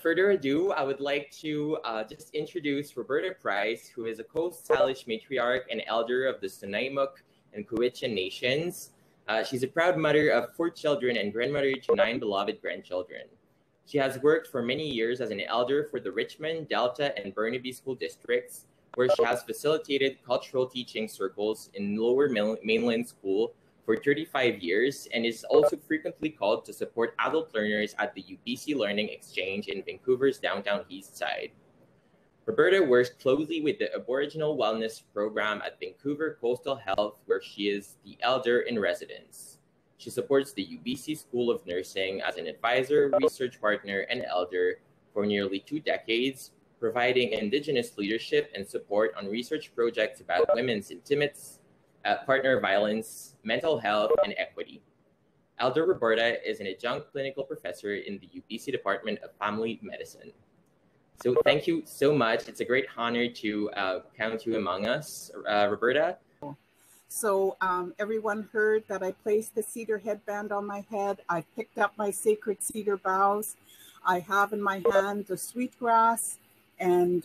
Further ado, I would like to just introduce Roberta Price, who is a Coast Salish matriarch and elder of the Sunaimuk and Quechan nations. She's a proud mother of 4 children and grandmother to 9 beloved grandchildren. She has worked for many years as an elder for the Richmond, Delta, and Burnaby school districts, where she has facilitated cultural teaching circles in Lower Mainland School for 35 years and is also frequently called to support adult learners at the UBC Learning Exchange in Vancouver's downtown east side. Roberta works closely with the Aboriginal Wellness Program at Vancouver Coastal Health, where she is the elder in residence. She supports the UBC School of Nursing as an advisor, research partner, and elder for nearly 2 decades, providing Indigenous leadership and support on research projects about women's intimates, partner violence, mental health, and equity. Elder Roberta is an adjunct clinical professor in the UBC Department of Family Medicine. So thank you so much. It's a great honor to count you among us, Roberta. So everyone heard that I placed the cedar headband on my head. I picked up my sacred cedar boughs. I have in my hand the sweetgrass. And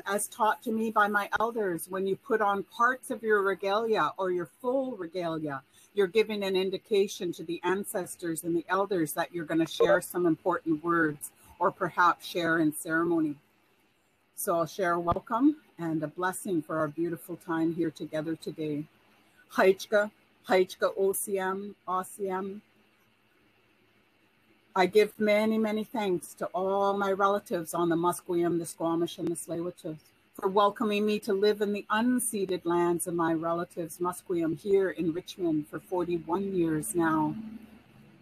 as taught to me by my elders, when you put on parts of your regalia or your full regalia, you're giving an indication to the ancestors and the elders that you're going to share some important words or perhaps share in ceremony. So I'll share a welcome and a blessing for our beautiful time here together today. Haichka, Haichka Osiam, Osiam. I give many, many thanks to all my relatives on the Musqueam, the Squamish, and the Tsleil-Waututh for welcoming me to live in the unceded lands of my relatives Musqueam here in Richmond for 41 years now.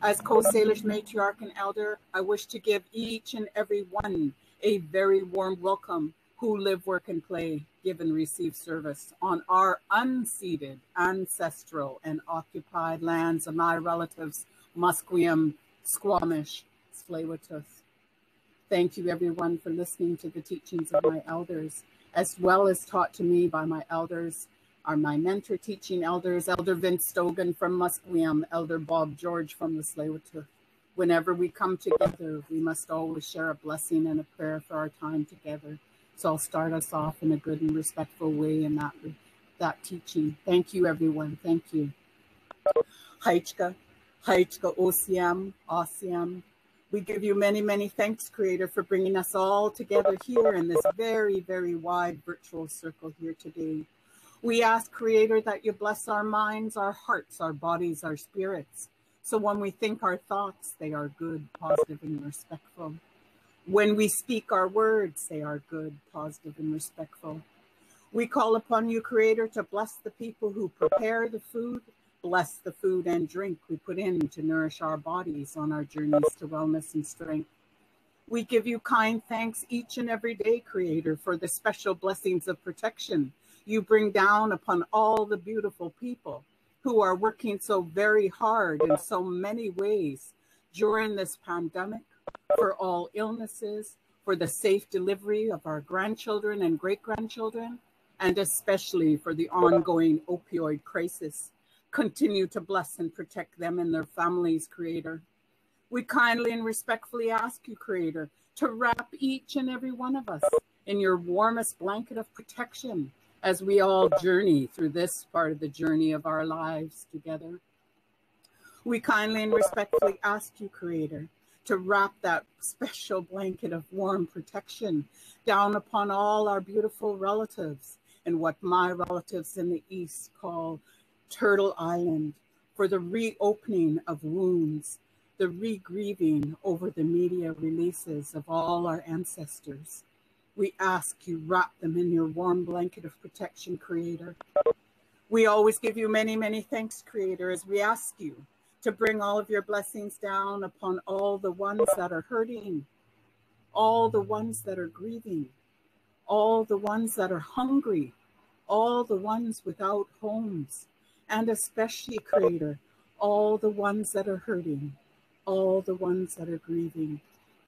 As Coast Salish matriarch and elder, I wish to give each and every one a very warm welcome who live, work, and play, give and receive service on our unceded, ancestral, and occupied lands of my relatives Musqueam, Squamish, Tsleil-Waututh. Thank you, everyone, for listening to the teachings of my elders, as well as taught to me by my elders, are my mentor teaching elders, Elder Vince Stogan from Musqueam, Elder Bob George from the Tsleil-Waututh. Whenever we come together, we must always share a blessing and a prayer for our time together. So I'll start us off in a good and respectful way in that teaching. Thank you, everyone. Thank you. Haichka. Haichka Osiam, Osiam. We give you many, many thanks, Creator, for bringing us all together here in this very, very wide virtual circle here today. We ask, Creator, that you bless our minds, our hearts, our bodies, our spirits. So when we think our thoughts, they are good, positive, and respectful. When we speak our words, they are good, positive, and respectful. We call upon you, Creator, to bless the people who prepare the food, bless the food and drink we put in to nourish our bodies on our journeys to wellness and strength. We give you kind thanks each and every day, Creator, for the special blessings of protection you bring down upon all the beautiful people who are working so very hard in so many ways during this pandemic, for all illnesses, for the safe delivery of our grandchildren and great-grandchildren, and especially for the ongoing opioid crisis. Continue to bless and protect them and their families, Creator. We kindly and respectfully ask you, Creator, to wrap each and every one of us in your warmest blanket of protection as we all journey through this part of the journey of our lives together. We kindly and respectfully ask you, Creator, to wrap that special blanket of warm protection down upon all our beautiful relatives and what my relatives in the East call Turtle Island, for the reopening of wounds, the re-grieving over the media releases of all our ancestors. We ask you wrap them in your warm blanket of protection, Creator. We always give you many, many thanks, Creator, as we ask you to bring all of your blessings down upon all the ones that are hurting, all the ones that are grieving, all the ones that are hungry, all the ones without homes, and especially, Creator, all the ones that are hurting, all the ones that are grieving.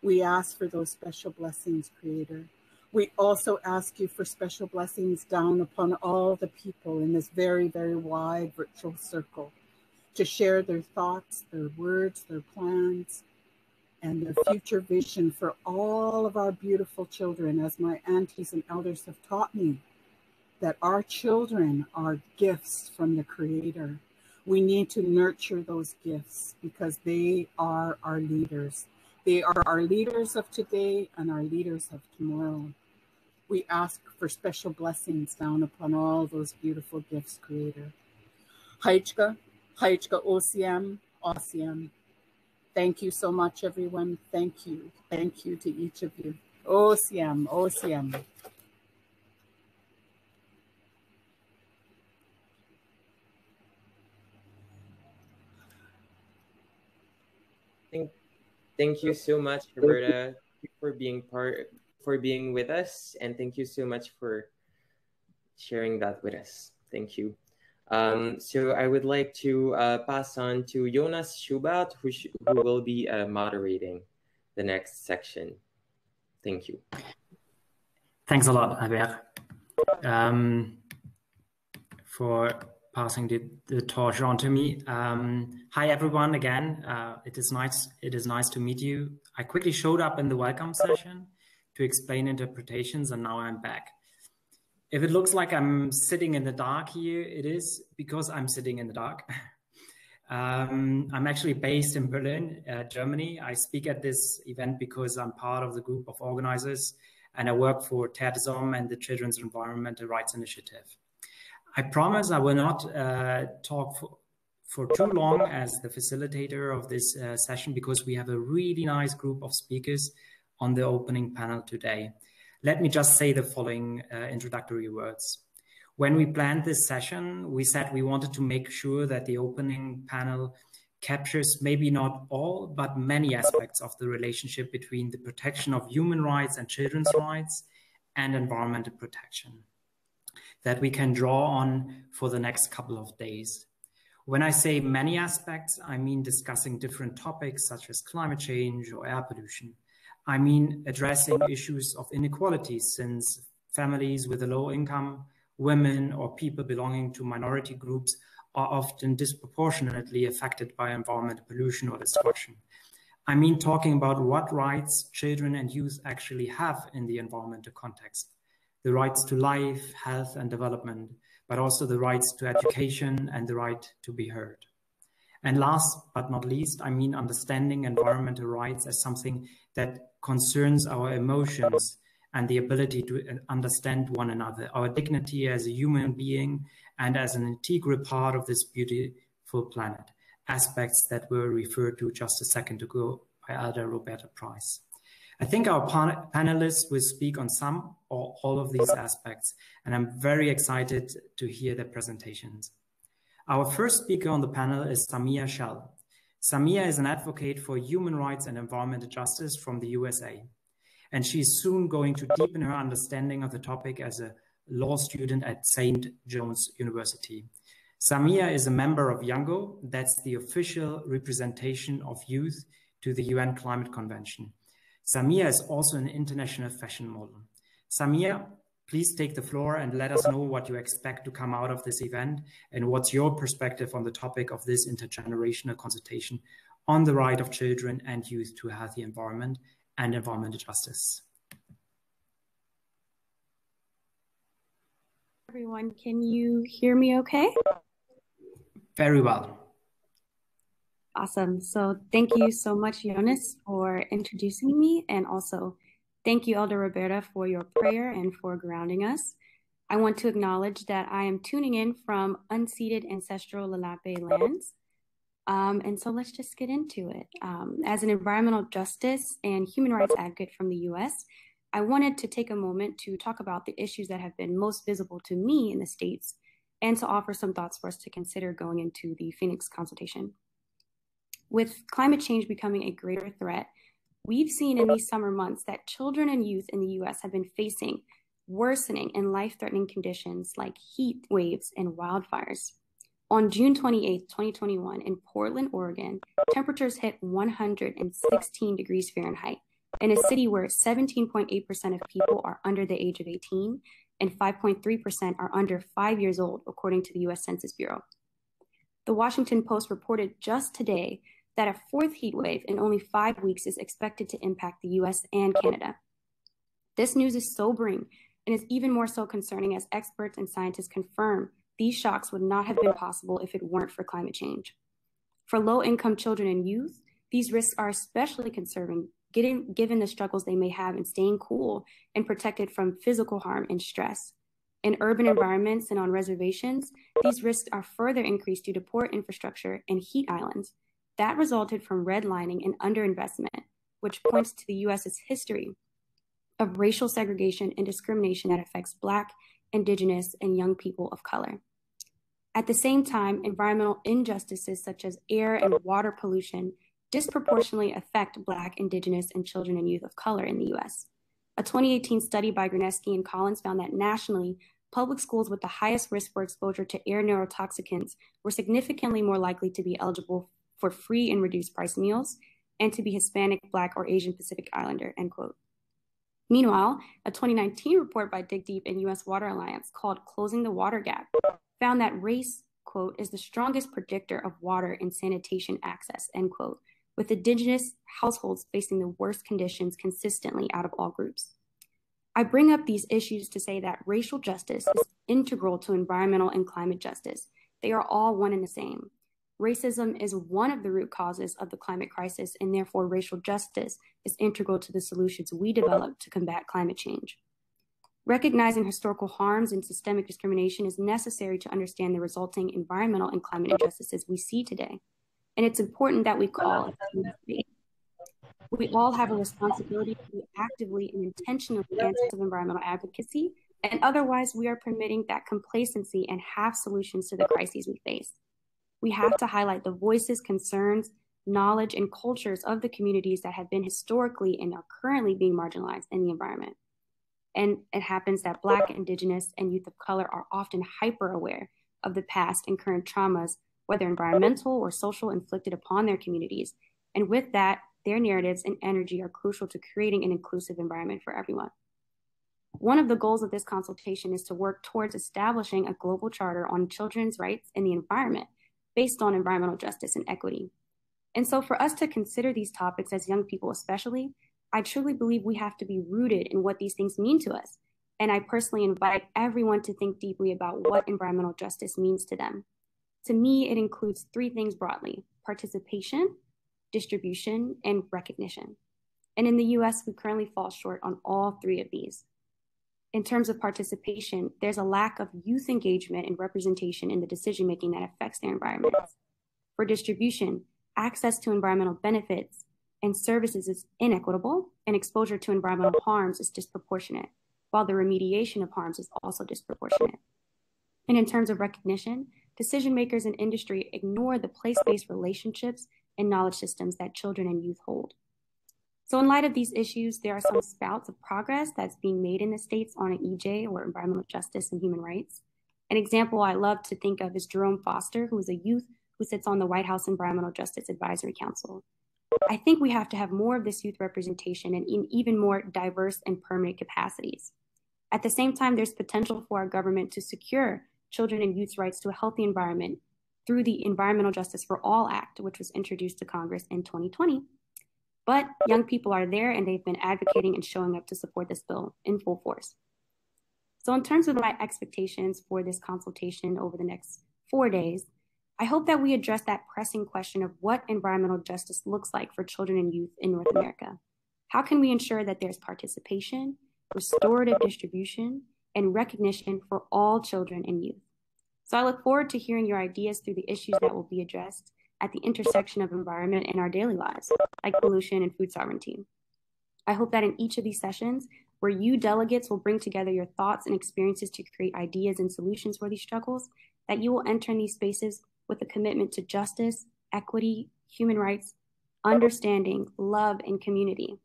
We ask for those special blessings, Creator. We also ask you for special blessings down upon all the people in this very, very wide virtual circle to share their thoughts, their words, their plans, and the future vision for all of our beautiful children, as my aunties and elders have taught me, that our children are gifts from the Creator. We need to nurture those gifts because they are our leaders. They are our leaders of today and our leaders of tomorrow. We ask for special blessings down upon all those beautiful gifts, Creator. Haichka, Haichka Osiem, Osiem. Thank you so much, everyone. Thank you. Thank you to each of you. Osiem, Osiem. Thank you so much, Roberta, for being with us, and thank you so much for sharing that with us. Thank you. So I would like to pass on to Jonas Schubert, who will be moderating the next section. Thank you. Thanks a lot, Albert, for passing the torch on to me. Hi, everyone, again. It is nice to meet you. I quickly showed up in the welcome session to explain interpretations, and now I'm back. If it looks like I'm sitting in the dark here, it is because I'm sitting in the dark. I'm actually based in Berlin, Germany. I speak at this event because I'm part of the group of organizers, and I work for Terre des Hommes and the Children's Environmental Rights Initiative. I promise I will not talk for too long as the facilitator of this session, because we have a really nice group of speakers on the opening panel today. Let me just say the following introductory words. When we planned this session, we said we wanted to make sure that the opening panel captures maybe not all, but many aspects of the relationship between the protection of human rights and children's rights and environmental protection that we can draw on for the next couple of days. When I say many aspects, I mean discussing different topics such as climate change or air pollution. I mean addressing issues of inequality, since families with a low income, women, or people belonging to minority groups are often disproportionately affected by environmental pollution or destruction. I mean talking about what rights children and youth actually have in the environmental context. The rights to life, health, and development, but also the rights to education and the right to be heard. And last but not least, I mean understanding environmental rights as something that concerns our emotions and the ability to understand one another, our dignity as a human being and as an integral part of this beautiful planet, aspects that were referred to just a second ago by Elder Roberta Price. I think our panelists will speak on some or all of these aspects, and I'm very excited to hear their presentations. Our first speaker on the panel is Samia Shell. Samia is an advocate for human rights and environmental justice from the USA, and she is soon going to deepen her understanding of the topic as a law student at St. John's University. Samia is a member of YOUNGO, that's the official representation of youth to the UN Climate Convention. Samia is also an international fashion model. Samia, please take the floor and let us know what you expect to come out of this event and what's your perspective on the topic of this intergenerational consultation on the right of children and youth to a healthy environment and environmental justice. Everyone, can you hear me okay? Very well. Awesome. So thank you so much, Jonas, for introducing me. And also thank you, Elder Roberta, for your prayer and for grounding us. I want to acknowledge that I am tuning in from unceded ancestral Lalape lands. And so let's just get into it. As an environmental justice and human rights advocate from the US, I wanted to take a moment to talk about the issues that have been most visible to me in the States and to offer some thoughts for us to consider going into the Phoenix consultation. With climate change becoming a greater threat, we've seen in these summer months that children and youth in the US have been facing worsening and life-threatening conditions like heat waves and wildfires. On June 28, 2021, in Portland, Oregon, temperatures hit 116 degrees Fahrenheit in a city where 17.8% of people are under the age of 18 and 5.3% are under 5 years old, according to the US Census Bureau. The Washington Post reported just today that a fourth heat wave in only 5 weeks is expected to impact the US and Canada. This news is sobering and is even more so concerning as experts and scientists confirm these shocks would not have been possible if it weren't for climate change. For low-income children and youth, these risks are especially concerning given the struggles they may have in staying cool and protected from physical harm and stress. In urban environments and on reservations, these risks are further increased due to poor infrastructure and heat islands. That resulted from redlining and underinvestment, which points to the US's history of racial segregation and discrimination that affects Black, Indigenous, and young people of color. At the same time, environmental injustices such as air and water pollution disproportionately affect Black, Indigenous, and children and youth of color in the US. A 2018 study by Graneski and Collins found that nationally, public schools with the highest risk for exposure to air neurotoxicants were significantly more likely to be eligible for free and reduced price meals and to be Hispanic, Black, or Asian Pacific Islander, end quote. Meanwhile, a 2019 report by Dig Deep and US Water Alliance called Closing the Water Gap found that race, quote, is the strongest predictor of water and sanitation access, end quote, with Indigenous households facing the worst conditions consistently out of all groups. I bring up these issues to say that racial justice is integral to environmental and climate justice. They are all one and the same. Racism is one of the root causes of the climate crisis, and therefore racial justice is integral to the solutions we develop to combat climate change. Recognizing historical harms and systemic discrimination is necessary to understand the resulting environmental and climate injustices we see today. And it's important that we call it. We all have a responsibility to be actively and intentionally advancing environmental advocacy, and otherwise we are permitting that complacency and half solutions to the crises we face. We have to highlight the voices, concerns, knowledge, and cultures of the communities that have been historically and are currently being marginalized in the environment. And it happens that Black, Indigenous, and youth of color are often hyper-aware of the past and current traumas, whether environmental or social, inflicted upon their communities. And with that, their narratives and energy are crucial to creating an inclusive environment for everyone. One of the goals of this consultation is to work towards establishing a global charter on children's rights in the environment based on environmental justice and equity. And so for us to consider these topics as young people especially, I truly believe we have to be rooted in what these things mean to us. And I personally invite everyone to think deeply about what environmental justice means to them. To me, it includes three things broadly: participation, distribution, and recognition. And in the US, we currently fall short on all three of these. In terms of participation, there's a lack of youth engagement and representation in the decision-making that affects their environments. For distribution, access to environmental benefits and services is inequitable, and exposure to environmental harms is disproportionate, while the remediation of harms is also disproportionate. And in terms of recognition, decision makers in industry ignore the place-based relationships and knowledge systems that children and youth hold. So in light of these issues, there are some spouts of progress that's being made in the states on EJ, or environmental justice and human rights. An example I love to think of is Jerome Foster, who is a youth who sits on the White House Environmental Justice Advisory Council. I think we have to have more of this youth representation and in even more diverse and permanent capacities. At the same time, there's potential for our government to secure children and youth's rights to a healthy environment through the Environmental Justice for All Act, which was introduced to Congress in 2020. But young people are there, and they've been advocating and showing up to support this bill in full force. So in terms of my expectations for this consultation over the next 4 days, I hope that we address that pressing question of what environmental justice looks like for children and youth in North America. How can we ensure that there's participation, restorative distribution, and recognition for all children and youth? So I look forward to hearing your ideas through the issues that will be addressed at the intersection of environment and our daily lives, like pollution and food sovereignty. I hope that in each of these sessions, where you delegates will bring together your thoughts and experiences to create ideas and solutions for these struggles, that you will enter in these spaces with a commitment to justice, equity, human rights, understanding, love, and community.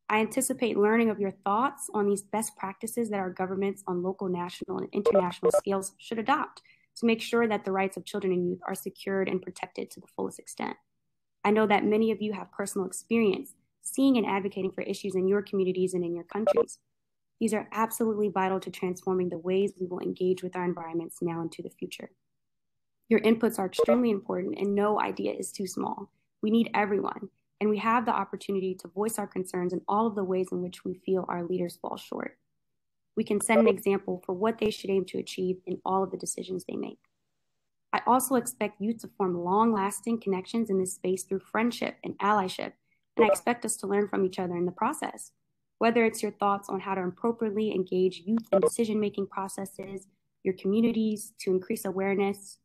I anticipate learning of your thoughts on these best practices that our governments on local, national, and international scales should adopt to make sure that the rights of children and youth are secured and protected to the fullest extent. I know that many of you have personal experience seeing and advocating for issues in your communities and in your countries. These are absolutely vital to transforming the ways we will engage with our environments now into the future. Your inputs are extremely important, and no idea is too small. We need everyone, and we have the opportunity to voice our concerns in all of the ways in which we feel our leaders fall short. We can set an example for what they should aim to achieve in all of the decisions they make. I also expect youth to form long-lasting connections in this space through friendship and allyship, and I expect us to learn from each other in the process. Whether it's your thoughts on how to appropriately engage youth in decision-making processes, your communities to increase awareness,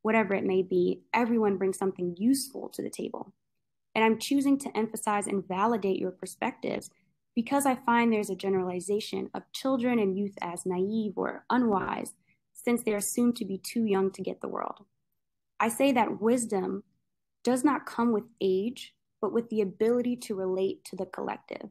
whatever it may be, everyone brings something useful to the table. And I'm choosing to emphasize and validate your perspectives because I find there's a generalization of children and youth as naive or unwise, since they are assumed to be too young to get the world. I say that wisdom does not come with age, but with the ability to relate to the collective.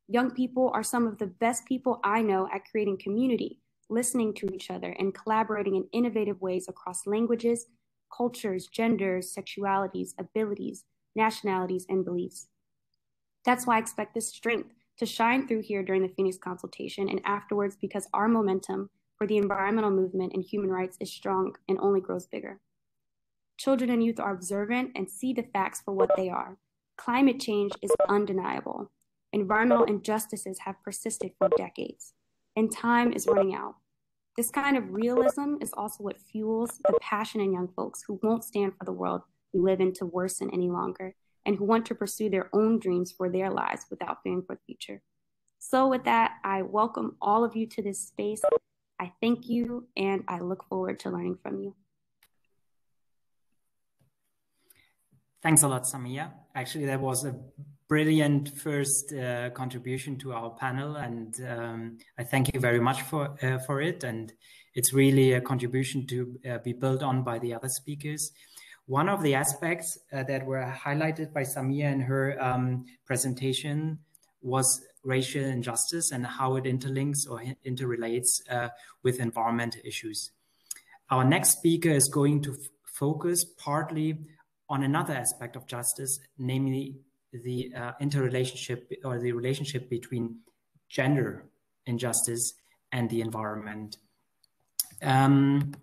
Young people are some of the best people I know at creating community, listening to each other, and collaborating in innovative ways across languages, cultures, genders, sexualities, abilities, nationalities, and beliefs. That's why I expect this strength to shine through here during the Phoenix consultation and afterwards, because our momentum for the environmental movement and human rights is strong and only grows bigger. Children and youth are observant and see the facts for what they are. Climate change is undeniable. Environmental injustices have persisted for decades, and time is running out. This kind of realism is also what fuels the passion in young folks who won't stand for the world we live in to worsen any longer, and who want to pursue their own dreams for their lives without fearing for the future. So with that, I welcome all of you to this space. I thank you, and I look forward to learning from you. Thanks a lot, Samia. Actually, that was a brilliant first contribution to our panel, and I thank you very much for it. And it's really a contribution to be built on by the other speakers. One of the aspects that were highlighted by Samia in her presentation was racial injustice and how it interlinks or interrelates with environmental issues. Our next speaker is going to focus partly on another aspect of justice, namely the interrelationship or the relationship between gender injustice and the environment. And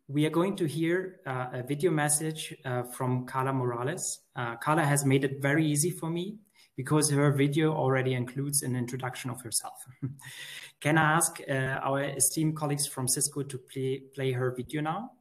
we are going to hear a video message from Carla Morales. Carla has made it very easy for me because her video already includes an introduction of herself. Can I ask our esteemed colleagues from Cisco to play her video now?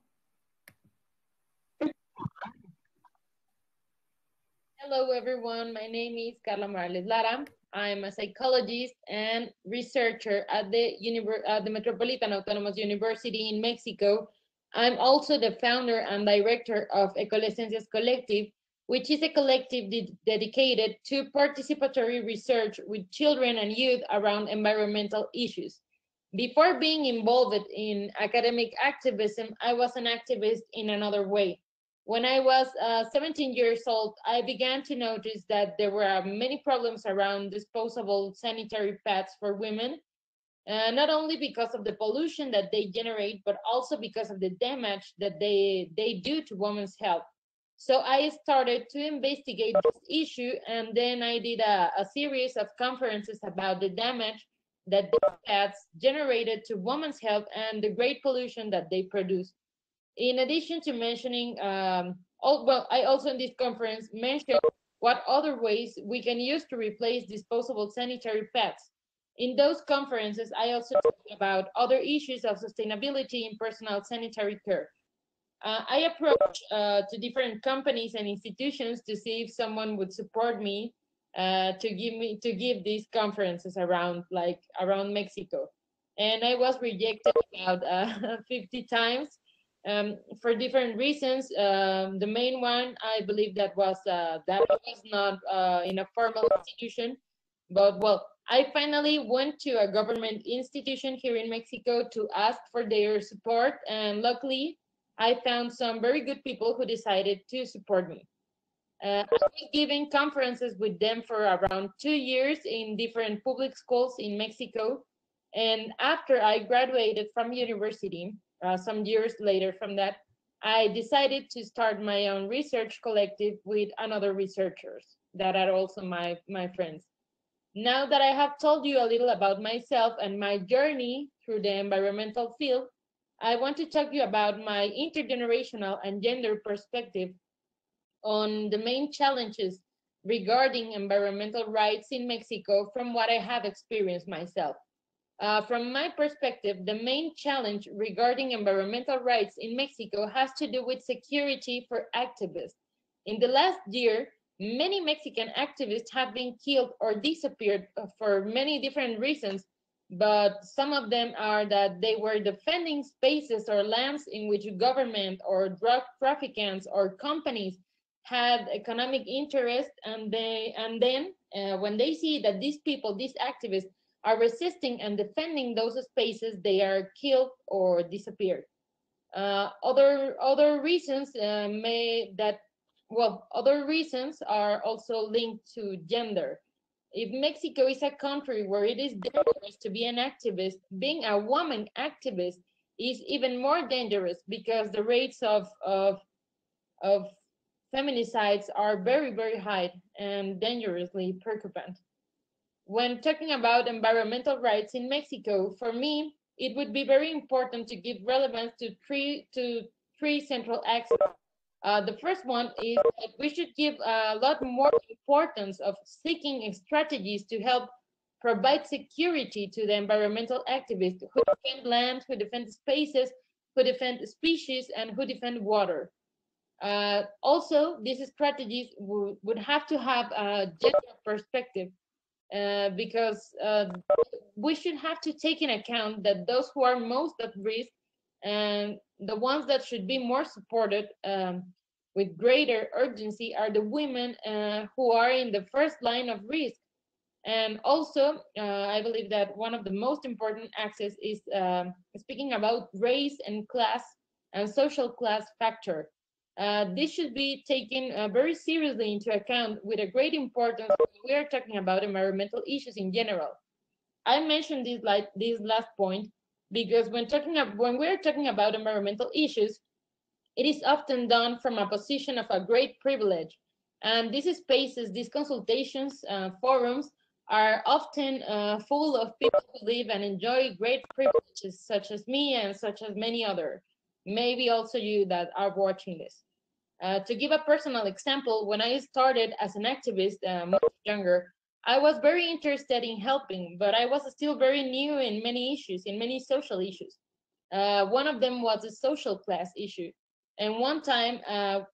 Hello, everyone. My name is Carla Morales Lara. I'm a psychologist and researcher at the Metropolitan Autonomous University in Mexico. I'm also the founder and director of Ecolescencias Collective, which is a collective dedicated to participatory research with children and youth around environmental issues. Before being involved in academic activism, I was an activist in another way. When I was 17 years old, I began to notice that there were many problems around disposable sanitary pads for women, not only because of the pollution that they generate, but also because of the damage that they do to women's health. So I started to investigate this issue, and then I did a series of conferences about the damage that these pads generated to women's health and the great pollution that they produce. In addition to mentioning, I also in this conference mentioned what other ways we can use to replace disposable sanitary pads. In those conferences, I also talked about other issues of sustainability in personal sanitary care. I approached to different companies and institutions to see if someone would support me to give these conferences around Mexico, and I was rejected about 50 times. For different reasons. The main one, I believe, that was not in a formal institution, but well, I finally went to a government institution here in Mexico to ask for their support, and luckily, I found some very good people who decided to support me. I was giving conferences with them for around 2 years in different public schools in Mexico, and after I graduated from university, some years later from that, I decided to start my own research collective with another researchers that are also my friends. Now that I have told you a little about myself and my journey through the environmental field, I want to talk to you about my intergenerational and gender perspective on the main challenges regarding environmental rights in Mexico from what I have experienced myself. From my perspective, the main challenge regarding environmental rights in Mexico has to do with security for activists. In the last year, many Mexican activists have been killed or disappeared for many different reasons, but some of them are that they were defending spaces or lands in which government or drug traffickers or companies had economic interest, and then when they see that these people, these activists, are resisting and defending those spaces, they are killed or disappeared. Other reasons other reasons are also linked to gender. If Mexico is a country where it is dangerous to be an activist, being a woman activist is even more dangerous because the rates of feminicides are very, very high and dangerously preoccupant. When talking about environmental rights in Mexico, for me, it would be very important to give relevance to three central axes. The first one is that we should give a lot more importance of seeking strategies to help provide security to the environmental activists who defend land, who defend spaces, who defend species, and who defend water. Also, these strategies would have to have a gender perspective, because we should have to take in account that those who are most at risk and the ones that should be more supported with greater urgency are the women who are in the first line of risk. And also, I believe that one of the most important axes is speaking about race and class and social class factor. This should be taken very seriously into account with a great importance when we are talking about environmental issues in general. I mentioned this last point because when we're talking about environmental issues, it is often done from a position of a great privilege. And these spaces, these consultations, forums are often full of people who live and enjoy great privileges, such as me and such as many others. Maybe also you that are watching this. To give a personal example, when I started as an activist much younger, I was very interested in helping, but I was still very new in many issues, in many social issues. One of them was a social class issue. And one time,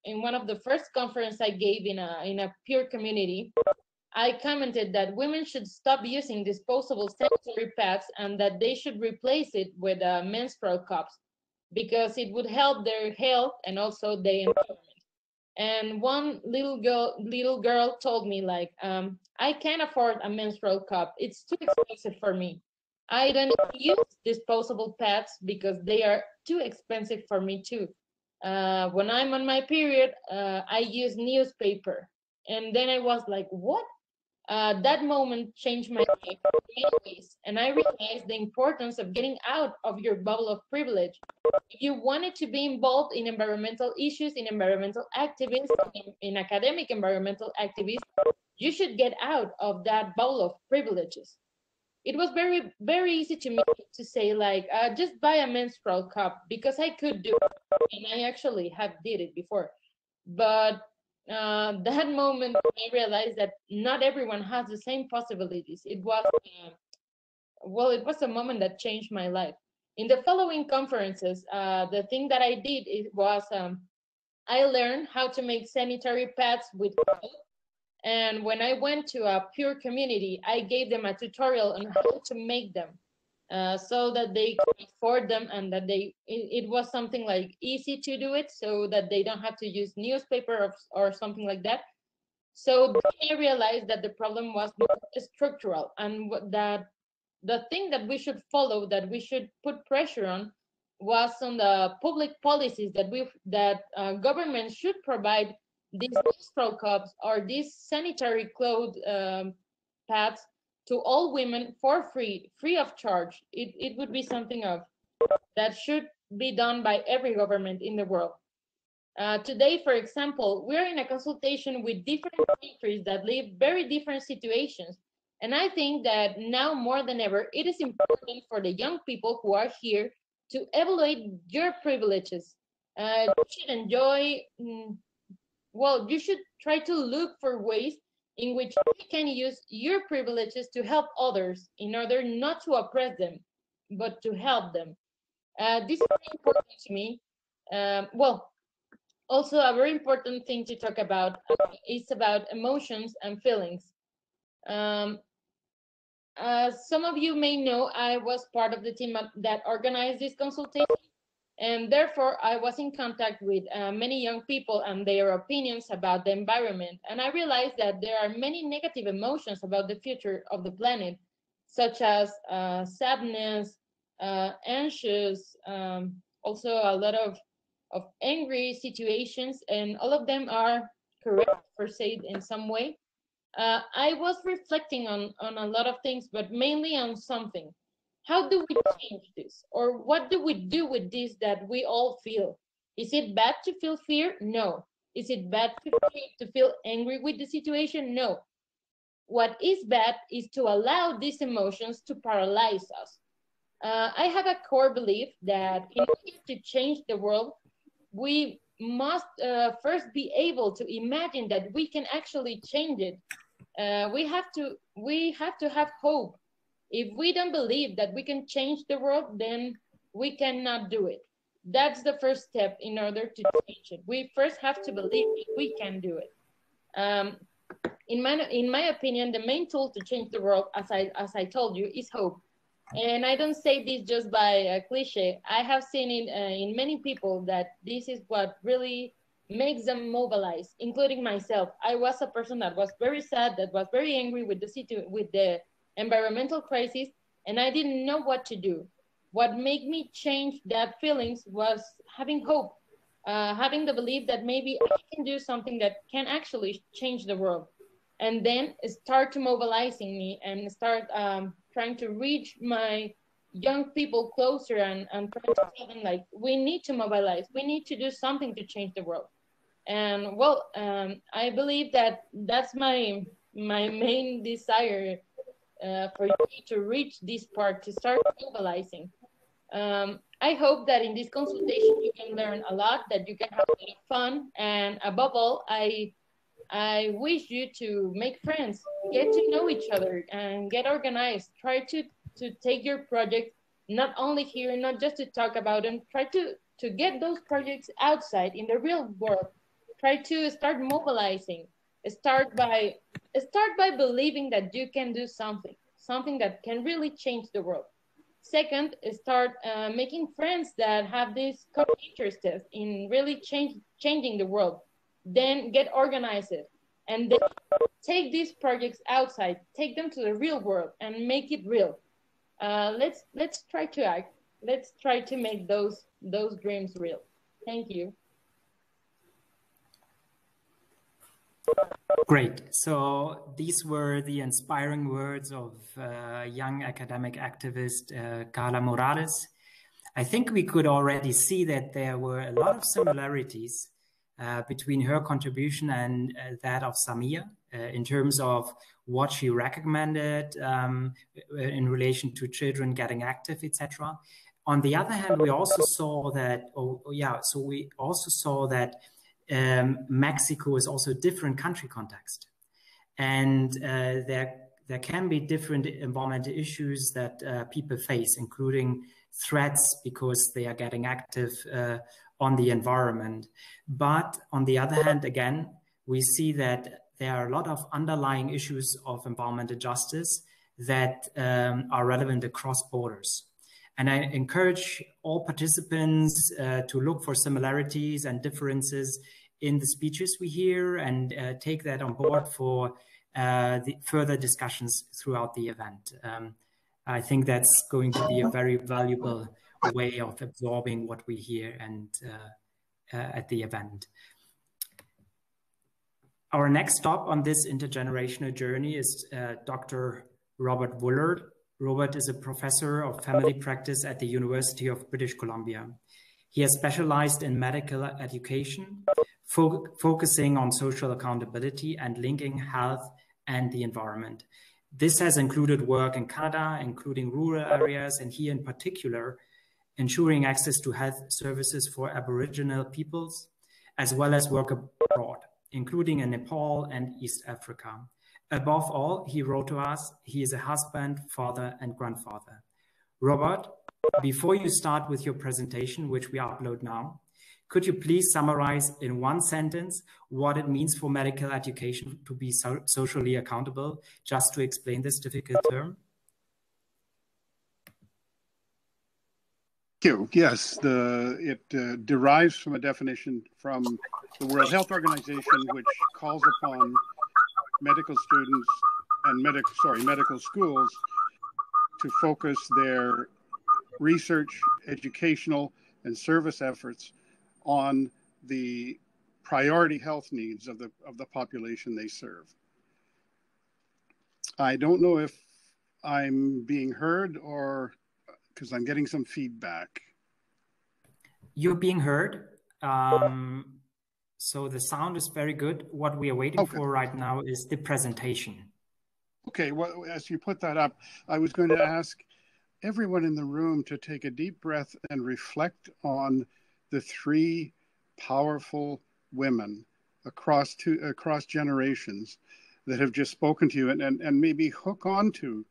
in one of the first conferences I gave in a peer community, I commented that women should stop using disposable sanitary pads and that they should replace it with menstrual cups because it would help their health and also the environment. And one little girl told me like, I can't afford a menstrual cup. It's too expensive for me. I don't use disposable pads because they are too expensive for me too. When I'm on my period, I use newspaper. And then I was like, what? That moment changed my life in many ways, and I realized the importance of getting out of your bubble of privilege. If you wanted to be involved in environmental issues, in environmental activism, in academic environmental activism, you should get out of that bubble of privileges. It was very, very easy to me to say like, just buy a menstrual cup because I could do it, and I actually have did it before. But that moment I realized that not everyone has the same possibilities. It was it was a moment that changed my life. In the following conferences, the thing that I did was I learned how to make sanitary pads with cloth. And when I went to a pure community, I gave them a tutorial on how to make them. So that they could afford them and that it was something like easy to do it so that they don't have to use newspaper or something like that. So then I realized that the problem was more structural and that the thing that we should follow, that we should put pressure on, was on the public policies that government should provide these menstrual cups or these sanitary cloth pads to all women for free of charge. It would be something of that should be done by every government in the world. Today, for example, we're in a consultation with different countries that live very different situations. And I think that now more than ever, it is important for the young people who are here to evaluate your privileges. You should enjoy well, you should try to look for ways in which you can use your privileges to help others in order not to oppress them, but to help them. This is very important to me. Well, also a very important thing to talk about is about emotions and feelings. Um, as some of you may know, I was part of the team that organized this consultation, and therefore I was in contact with many young people and their opinions about the environment. And I realized that there are many negative emotions about the future of the planet, such as sadness, anxious, also a lot of angry situations, and all of them are correct per se in some way. I was reflecting on a lot of things, but mainly on something. How do we change this? Or what do we do with this that we all feel? Is it bad to feel fear? No. Is it bad to feel angry with the situation? No. What is bad is to allow these emotions to paralyze us. I have a core belief that in order to change the world, we must first be able to imagine that we can actually change it. We have to have hope. If we don't believe that we can change the world, then we cannot do it. That's the first step in order to change it. We first have to believe we can do it. In my opinion, the main tool to change the world, as I told you, is hope. And I don't say this just by a cliche. I have seen in many people that this is what really makes them mobilize, including myself. I was a person that was very sad, that was very angry with the environmental crisis, and I didn't know what to do. What made me change that feelings was having hope, having the belief that maybe I can do something that can actually change the world. And then start to mobilizing me and start trying to reach my young people closer and trying to tell them, like, we need to mobilize, we need to do something to change the world. And well, I believe that that's my main desire for you to reach this part, to start mobilizing. I hope that in this consultation you can learn a lot, that you can have a lot of fun, and above all, I wish you to make friends, get to know each other, and get organized. Try to take your project not only here, not just to talk about them. Try to get those projects outside in the real world. Try to start mobilizing. Start by believing that you can do something that can really change the world. Second, start making friends that have this common interest in really changing the world. Then get organized, and then take these projects outside, take them to the real world and make it real. Let's try to act. Let's try to make those dreams real. Thank you. Great. So these were the inspiring words of young academic activist Carla Morales. I think we could already see that there were a lot of similarities between her contribution and that of Samia in terms of what she recommended in relation to children getting active, etc. On the other hand, we also saw that, we also saw that Mexico is also a different country context. And there can be different environmental issues that people face, including threats because they are getting active on the environment. But on the other hand, again, we see that there are a lot of underlying issues of environmental justice that are relevant across borders. And I encourage all participants to look for similarities and differences in the speeches we hear and take that on board for the further discussions throughout the event. I think that's going to be a very valuable way of absorbing what we hear and at the event. Our next stop on this intergenerational journey is Dr. Robert Woolard. Robert is a professor of family practice at the University of British Columbia. He has specialized in medical education, focusing on social accountability and linking health and the environment. This has included work in Canada, including rural areas, and here in particular, ensuring access to health services for Aboriginal peoples, as well as work abroad, including in Nepal and East Africa. Above all, he wrote to us, he is a husband, father, and grandfather. Robert, before you start with your presentation, which we upload now, could you please summarize in one sentence what it means for medical education to be socially accountable, just to explain this difficult term? Thank you. Yes, it derives from a definition from the World Health Organization, which calls upon medical students and medical schools to focus their research, educational, and service efforts on the priority health needs of the population they serve. I don't know if I'm being heard or because I'm getting some feedback. You're being heard. So the sound is very good. What we are waiting for right now is the presentation. Okay, well, as you put that up, I was going to ask everyone in the room to take a deep breath and reflect on the three powerful women across generations that have just spoken to you, and maybe hook on to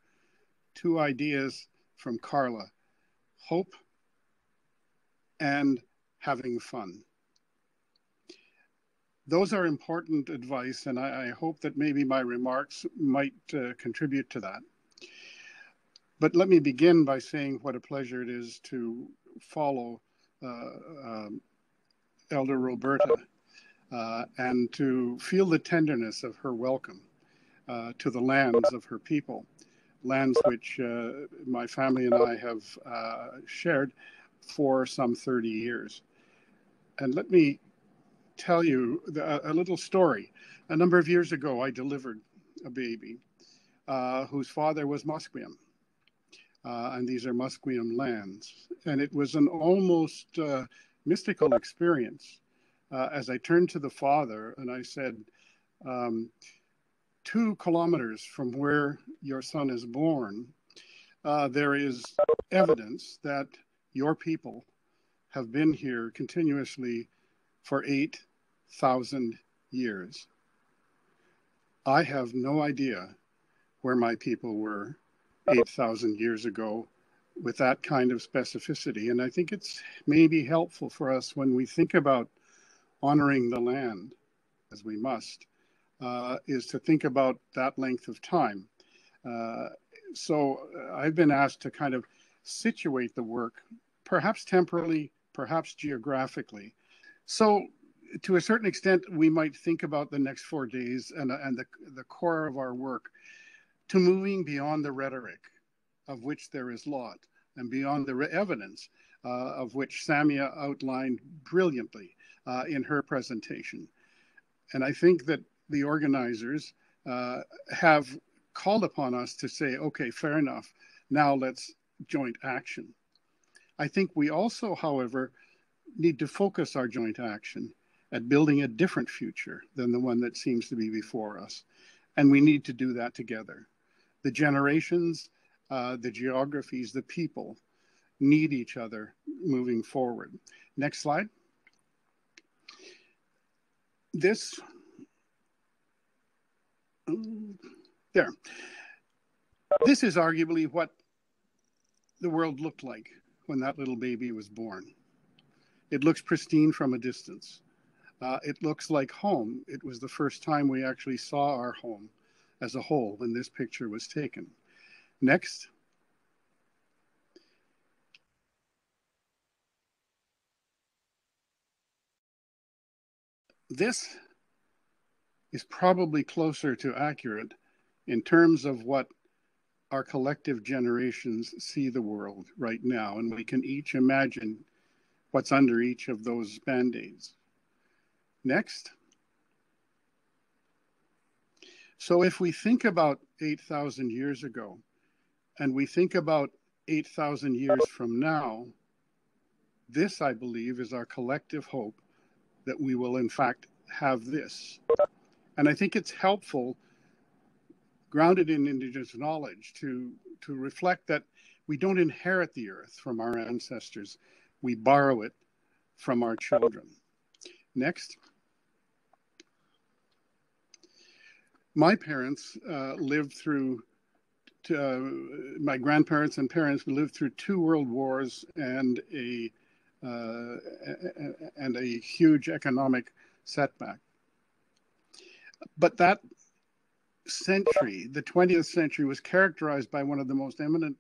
two ideas from Carla: hope and having fun. Those are important advice, and I hope that maybe my remarks might contribute to that. But let me begin by saying what a pleasure it is to follow Elder Roberta and to feel the tenderness of her welcome to the lands of her people, lands which my family and I have shared for some 30 years. And let me tell you a little story. A number of years ago, I delivered a baby whose father was Musqueam. And these are Musqueam lands. And it was an almost mystical experience as I turned to the father and I said, 2 kilometers from where your son is born, there is evidence that your people have been here continuously for 8,000 years. I have no idea where my people were 8,000 years ago with that kind of specificity. And I think it's maybe helpful for us when we think about honoring the land, as we must, is to think about that length of time. So I've been asked to kind of situate the work, perhaps temporally, perhaps geographically. So to a certain extent, we might think about the next 4 days and the core of our work to moving beyond the rhetoric, of which there is lot, and beyond the evidence, of which Samia outlined brilliantly in her presentation. And I think that the organizers have called upon us to say, okay, fair enough, now let's joint action. I think we also, however, need to focus our joint action at building a different future than the one that seems to be before us. And we need to do that together. The generations, the geographies, the people need each other moving forward. Next slide. This, there. This is arguably what the world looked like when that little baby was born. It looks pristine from a distance. It looks like home. It was the first time we actually saw our home as a whole when this picture was taken. Next. This is probably closer to accurate in terms of what our collective generations see the world right now, and we can each imagine what's under each of those band-aids. Next. So if we think about 8,000 years ago, and we think about 8,000 years from now, this, I believe, is our collective hope that we will, in fact, have this. And I think it's helpful, grounded in Indigenous knowledge, to reflect that we don't inherit the earth from our ancestors. We borrow it from our children. Next. My parents lived through, my grandparents and parents lived through 2 world wars and a huge economic setback. But that century, the 20th century, was characterized by one of the most eminent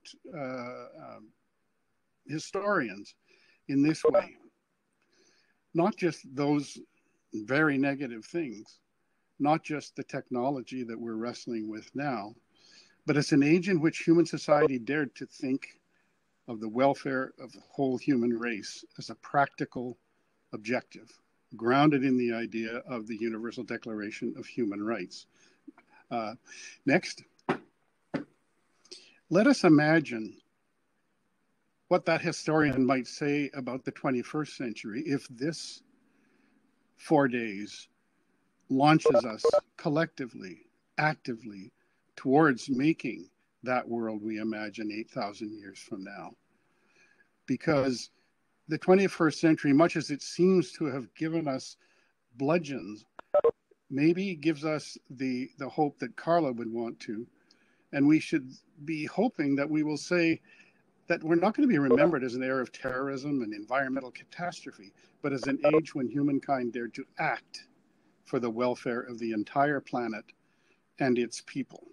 historians in this way. Not just those very negative things, not just the technology that we're wrestling with now, but it's an age in which human society dared to think of the welfare of the whole human race as a practical objective, grounded in the idea of the Universal Declaration of Human Rights. Next. Let us imagine what that historian might say about the 21st century if this 4 days launches us collectively, actively, towards making that world we imagine 8,000 years from now. Because the 21st century, much as it seems to have given us bludgeons, maybe gives us the hope that Carla would want to. And we should be hoping that we will say that we're not going to be remembered as an era of terrorism and environmental catastrophe, but as an age when humankind dared to act for the welfare of the entire planet and its people.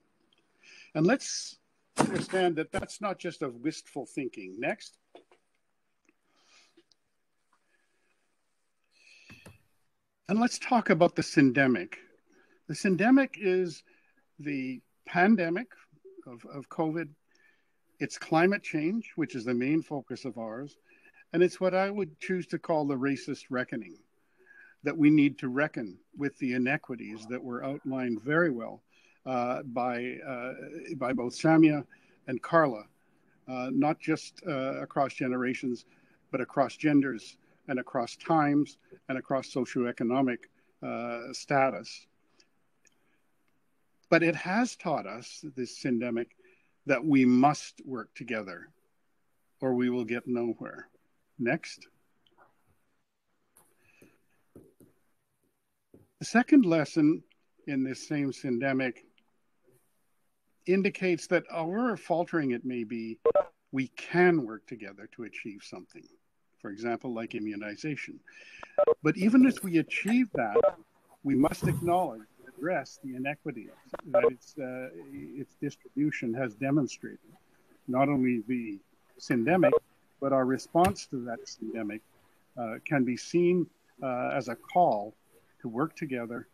And let's understand that that's not just a wistful thinking. Next. And let's talk about the syndemic. The syndemic is the pandemic of COVID. It's climate change, which is the main focus of ours. And it's what I would choose to call the racist reckoning, that we need to reckon with the inequities that were outlined very well by both Samia and Carla, not just across generations, but across genders and across times and across socioeconomic status. But it has taught us, this syndemic, that we must work together or we will get nowhere. Next. The second lesson in this same syndemic indicates that however faltering it may be, we can work together to achieve something. For example, like immunization. But even as we achieve that, we must acknowledge and address the inequities that its distribution has demonstrated. Not only the syndemic, but our response to that syndemic can be seen as a call to work together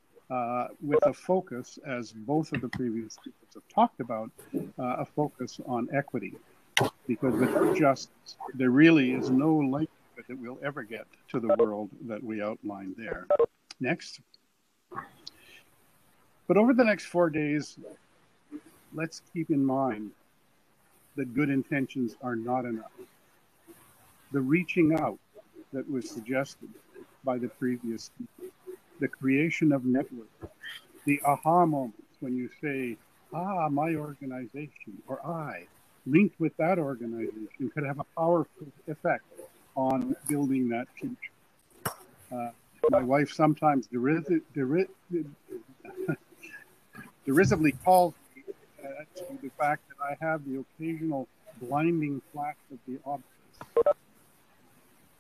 with a focus, as both of the previous speakers have talked about, a focus on equity. Because without justice, there really is no likelihood that we'll ever get to the world that we outlined there. Next. But over the next 4 days, let's keep in mind that good intentions are not enough. The reaching out that was suggested by the previous speaker, the creation of networks, the aha moments when you say, my organization, or I, linked with that organization, could have a powerful effect on building that future. My wife sometimes derisively calls me to the fact that I have the occasional blinding flash of the obvious.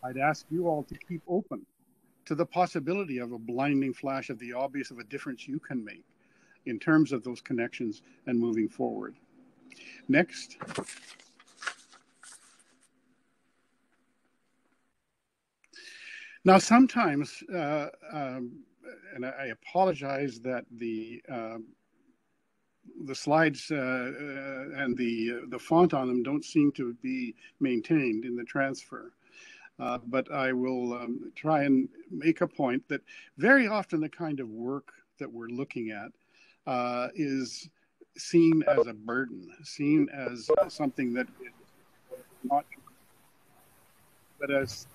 I'd ask you all to keep open to the possibility of a blinding flash of the obvious, of a difference you can make in terms of those connections and moving forward. Next. Now, sometimes, and I apologize that the slides and the font on them don't seem to be maintained in the transfer. But I will try and make a point that very often the kind of work that we're looking at is seen as a burden, seen as something that is not, but as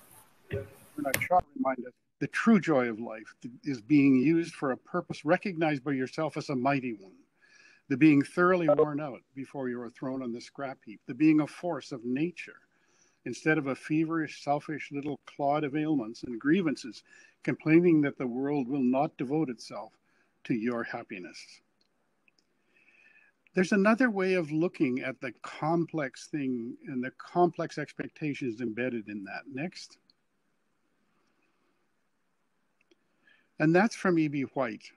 Bernard Shaw reminded us, the true joy of life is being used for a purpose recognized by yourself as a mighty one, the being thoroughly worn out before you are thrown on the scrap heap, the being a force of nature, instead of a feverish, selfish little clod of ailments and grievances, complaining that the world will not devote itself to your happiness. There's another way of looking at the complex thing and the complex expectations embedded in that. Next. And that's from E.B. White.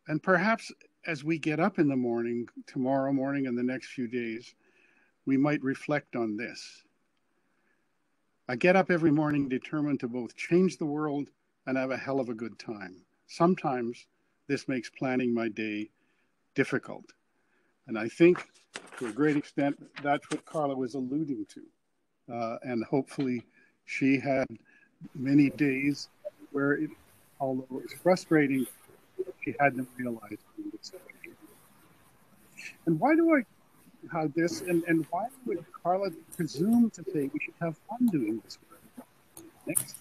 And perhaps as we get up in the morning, tomorrow morning and the next few days, we might reflect on this. I get up every morning determined to both change the world and have a hell of a good time. Sometimes this makes planning my day difficult. And I think to a great extent, that's what Carla was alluding to. And hopefully she had many days where, although it was frustrating, she hadn't realized this. And why do I have this? And why would Carla presume to say we should have fun doing this work? Next.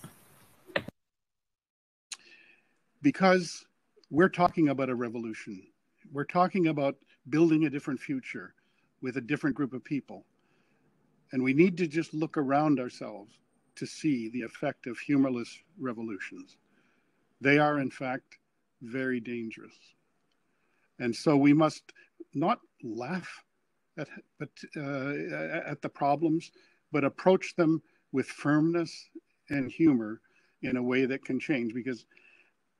Because we're talking about a revolution. We're talking about building a different future with a different group of people. And we need to just look around ourselves to see the effect of humorless revolutions. They are, in fact, very dangerous. And so we must not laugh at the problems, but approach them with firmness and humor in a way that can change. Because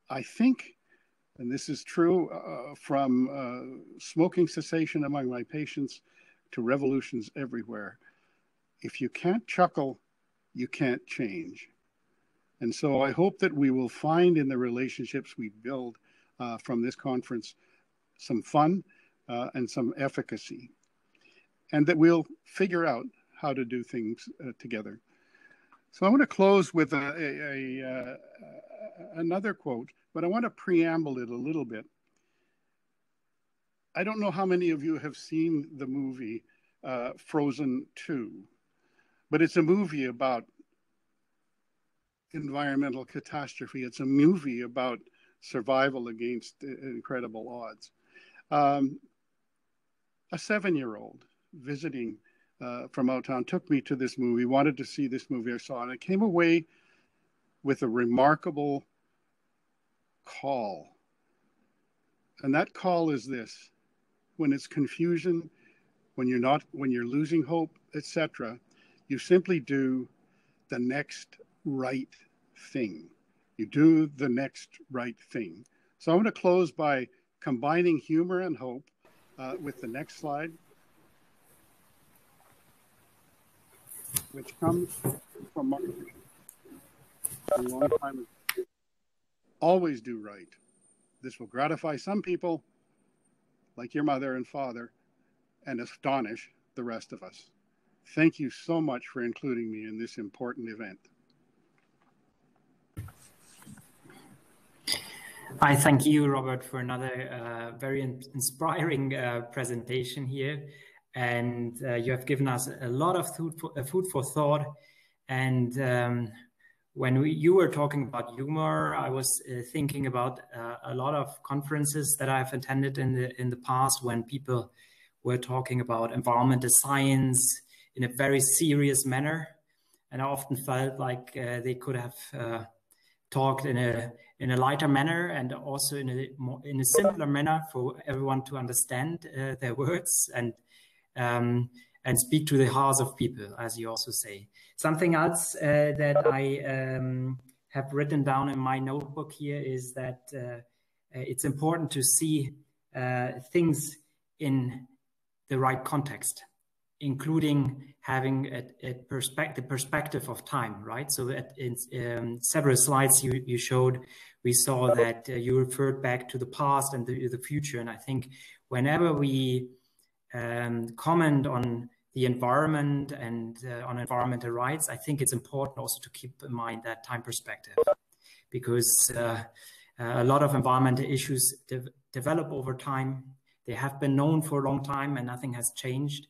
I think, and this is true from smoking cessation among my patients to revolutions everywhere, if you can't chuckle, you can't change. And so I hope that we will find in the relationships we build from this conference some fun and some efficacy, and that we'll figure out how to do things together. So I want to close with another quote, but I want to preamble it a little bit. I don't know how many of you have seen the movie Frozen 2, but it's a movie about environmental catastrophe. It's a movie about survival against incredible odds. A 7-year-old visiting from out town took me to this movie, wanted to see this movie I saw, and I came away with a remarkable call. And that call is this: when it's confusion, when you're losing hope, etc., you simply do the next right thing. You do the next right thing. So I want to close by combining humor and hope with the next slide, which comes from Mark a long time ago. Always do right. This will gratify some people, like your mother and father, and astonish the rest of us. Thank you so much for including me in this important event. I thank you, Robert, for another very inspiring presentation here. And you have given us a lot of food for thought. And when you were talking about humor, I was thinking about a lot of conferences that I've attended in the past when people were talking about environmental science in a very serious manner. And I often felt like they could have talked in a lighter manner and also in a simpler manner for everyone to understand their words and speak to the hearts of people, as you also say. Something else that I have written down in my notebook here is that it's important to see things in the right context, including having the perspective of time, right? So that in several slides you showed, we saw that you referred back to the past and the future. And I think whenever we comment on the environment and on environmental rights, I think it's important also to keep in mind that time perspective, because a lot of environmental issues develop over time. They have been known for a long time and nothing has changed.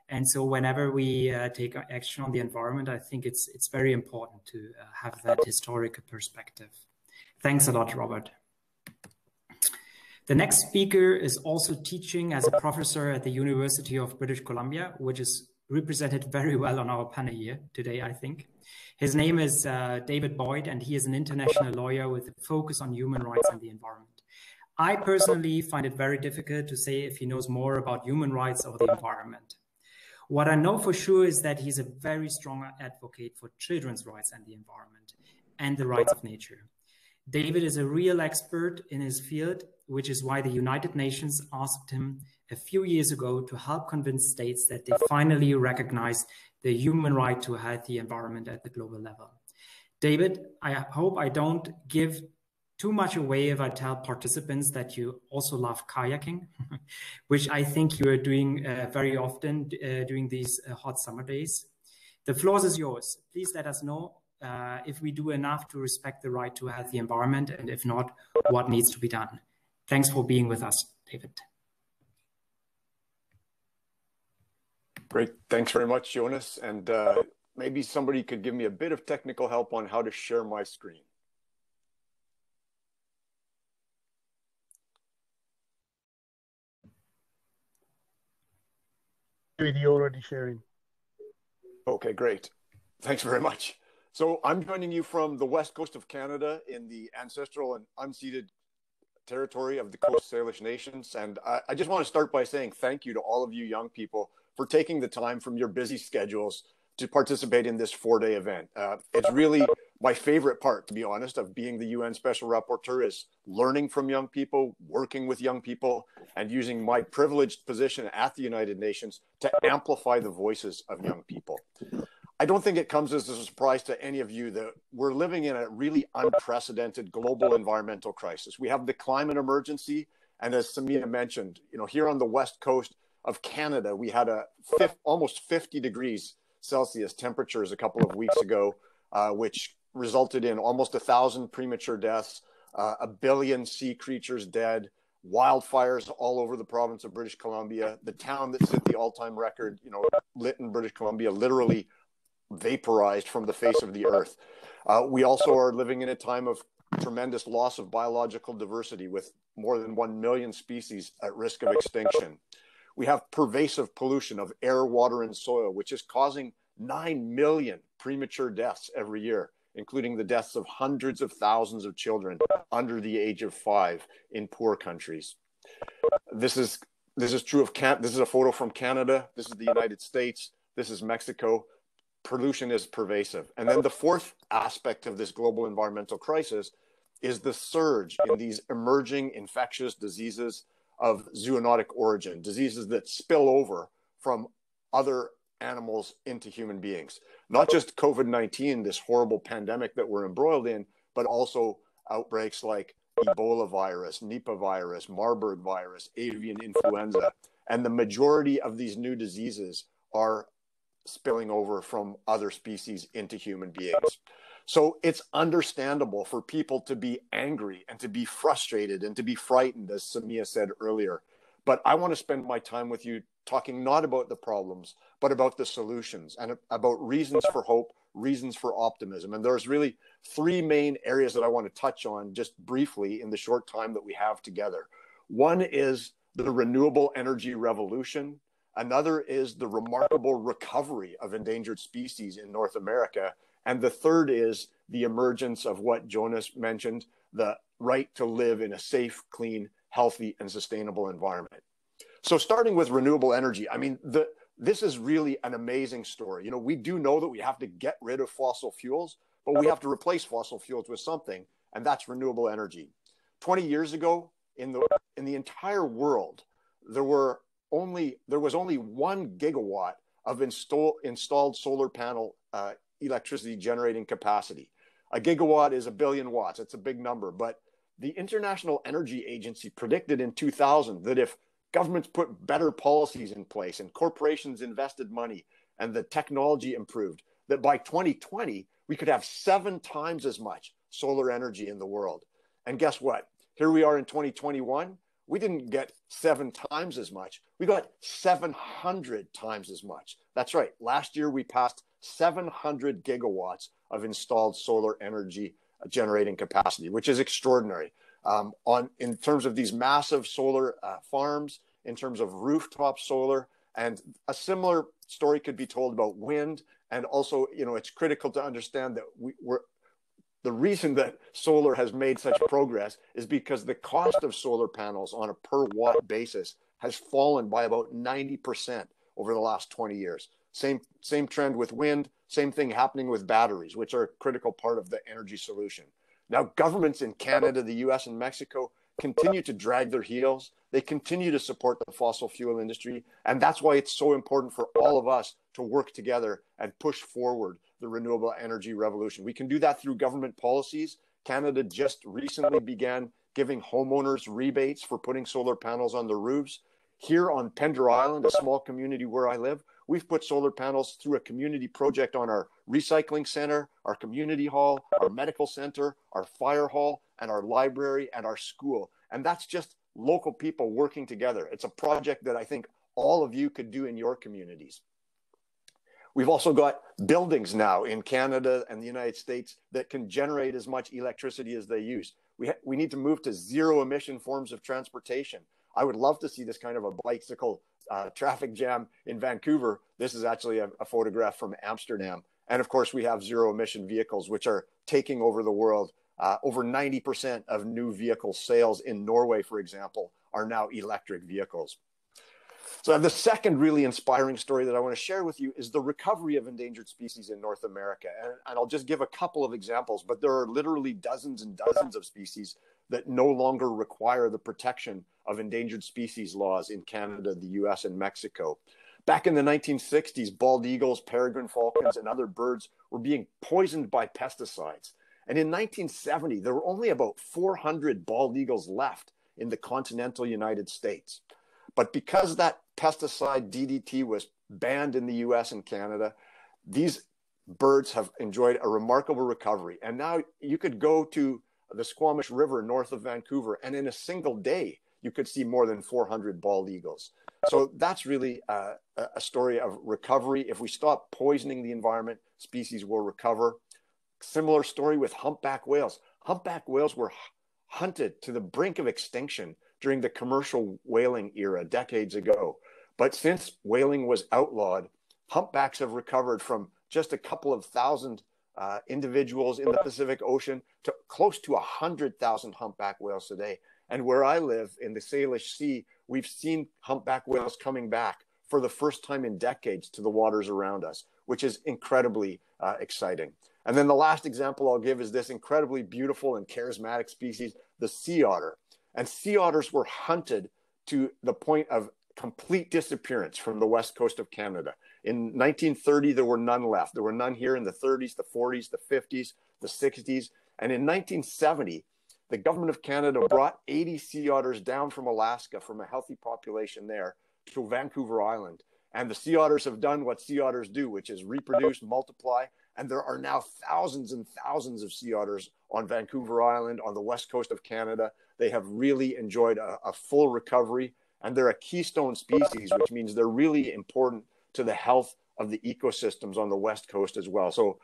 And so whenever we take action on the environment, I think it's very important to have that historical perspective. Thanks a lot, Robert. The next speaker is also teaching as a professor at the University of British Columbia, which is represented very well on our panel here today, I think. His name is David Boyd, and he is an international lawyer with a focus on human rights and the environment. I personally find it very difficult to say if he knows more about human rights or the environment. What I know for sure is that he's a very strong advocate for children's rights and the environment and the rights of nature. David is a real expert in his field, which is why the United Nations asked him a few years ago to help convince states that they finally recognize the human right to a healthy environment at the global level. David, I hope I don't give too much away if I tell participants that you also love kayaking, which I think you are doing very often during these hot summer days. The floor is yours. Please let us know if we do enough to respect the right to a healthy environment, and if not, what needs to be done. Thanks for being with us, David. Great. Thanks very much, Jonas. And maybe somebody could give me a bit of technical help on how to share my screen. You're already sharing. Okay, great. Thanks very much. So I'm joining you from the west coast of Canada in the ancestral and unceded territory of the Coast Salish Nations. And I just want to start by saying thank you to all of you young people for taking the time from your busy schedules to participate in this 4-day event. It's really my favorite part, to be honest, of being the UN Special Rapporteur is learning from young people, working with young people, and using my privileged position at the United Nations to amplify the voices of young people. I don't think it comes as a surprise to any of you that we're living in a really unprecedented global environmental crisis. We have the climate emergency, and as Samia mentioned, here on the west coast of Canada, we had almost 50 degrees Celsius temperatures a couple of weeks ago, which resulted in almost 1,000 premature deaths, 1 billion sea creatures dead, wildfires all over the province of British Columbia. The town that set the all-time record, Lytton, British Columbia, literally vaporized from the face of the earth. We also are living in a time of tremendous loss of biological diversity with more than 1 million species at risk of extinction. We have pervasive pollution of air, water, and soil, which is causing 9 million premature deaths every year, including the deaths of hundreds of thousands of children under the age of 5 in poor countries. This is true of this is a photo from Canada. This is the United States. This is Mexico. Pollution is pervasive. And then the fourth aspect of this global environmental crisis is the surge in these emerging infectious diseases of zoonotic origin, diseases that spill over from other animals into human beings. Not just COVID-19, this horrible pandemic that we're embroiled in, but also outbreaks like Ebola virus, Nipah virus, Marburg virus, avian influenza. And the majority of these new diseases are spilling over from other species into human beings. So it's understandable for people to be angry and to be frustrated and to be frightened, as Samia said earlier. But I want to spend my time with you talking not about the problems, but about the solutions and about reasons for hope, reasons for optimism. And there's really 3 main areas that I want to touch on just briefly in the short time that we have together. One is the renewable energy revolution. Another is the remarkable recovery of endangered species in North America. And the third is the emergence of what Jonas mentioned, the right to live in a safe, clean, healthy, and sustainable environment. So starting with renewable energy, I mean, this is really an amazing story. We do know that we have to get rid of fossil fuels, but we have to replace fossil fuels with something, and that's renewable energy. 20 years ago, in the entire world, there was only 1 gigawatt of installed solar panel electricity generating capacity. A gigawatt is 1 billion watts. It's a big number, but the International Energy Agency predicted in 2000 that if governments put better policies in place and corporations invested money and the technology improved, that by 2020, we could have 7 times as much solar energy in the world. And guess what? Here we are in 2021. We didn't get 7 times as much. We got 700 times as much. That's right. Last year, we passed 700 gigawatts of installed solar energy generating capacity, which is extraordinary. In terms of these massive solar farms, in terms of rooftop solar, and a similar story could be told about wind. And also, it's critical to understand that the reason that solar has made such progress is because the cost of solar panels on a per watt basis has fallen by about 90% over the last 20 years. Same trend with wind, same thing happening with batteries, which are a critical part of the energy solution. Now, governments in Canada, the US, and Mexico continue to drag their heels. They continue to support the fossil fuel industry. And that's why it's so important for all of us to work together and push forward the renewable energy revolution. We can do that through government policies. Canada just recently began giving homeowners rebates for putting solar panels on their roofs. Here on Pender Island, a small community where I live, we've put solar panels through a community project on our recycling center, our community hall, our medical center, our fire hall, and our library and our school. And that's just local people working together. It's a project that I think all of you could do in your communities. We've also got buildings now in Canada and the United States that can generate as much electricity as they use. We need to move to zero emission forms of transportation. I would love to see this kind of a bicycle traffic jam in Vancouver. This is actually a photograph from Amsterdam. And of course, we have zero emission vehicles, which are taking over the world. Over 90% of new vehicle sales in Norway, for example, are now electric vehicles. So the second really inspiring story that I want to share with you is the recovery of endangered species in North America. And I'll just give a couple of examples, but there are literally dozens and dozens of species that no longer require the protection of endangered species laws in Canada, the US, and Mexico. Back in the 1960s, bald eagles, peregrine falcons, and other birds were being poisoned by pesticides. And in 1970, there were only about 400 bald eagles left in the continental United States. But because that pesticide DDT was banned in the US and Canada, these birds have enjoyed a remarkable recovery. And now you could go to the Squamish River north of Vancouver, and in a single day, you could see more than 400 bald eagles. So that's really a story of recovery. If we stop poisoning the environment, species will recover. Similar story with humpback whales. Humpback whales were hunted to the brink of extinction during the commercial whaling era decades ago. But since whaling was outlawed, humpbacks have recovered from just a couple of thousand individuals in the Pacific Ocean to close to 100,000 humpback whales today. And where I live in the Salish Sea, we've seen humpback whales coming back for the first time in decades to the waters around us, which is incredibly exciting. And then the last example I'll give is this incredibly beautiful and charismatic species, the sea otter. And sea otters were hunted to the point of complete disappearance from the west coast of Canada. In 1930, there were none left. There were none here in the 30s, the 40s, the 50s, the 60s. And in 1970, the government of Canada brought 80 sea otters down from Alaska, from a healthy population there, to Vancouver Island. And the sea otters have done what sea otters do, which is reproduce, multiply. And there are now thousands and thousands of sea otters on Vancouver Island, on the west coast of Canada. They have really enjoyed a full recovery, and they're a keystone species, which means they're really important to the health of the ecosystems on the west coast as well. So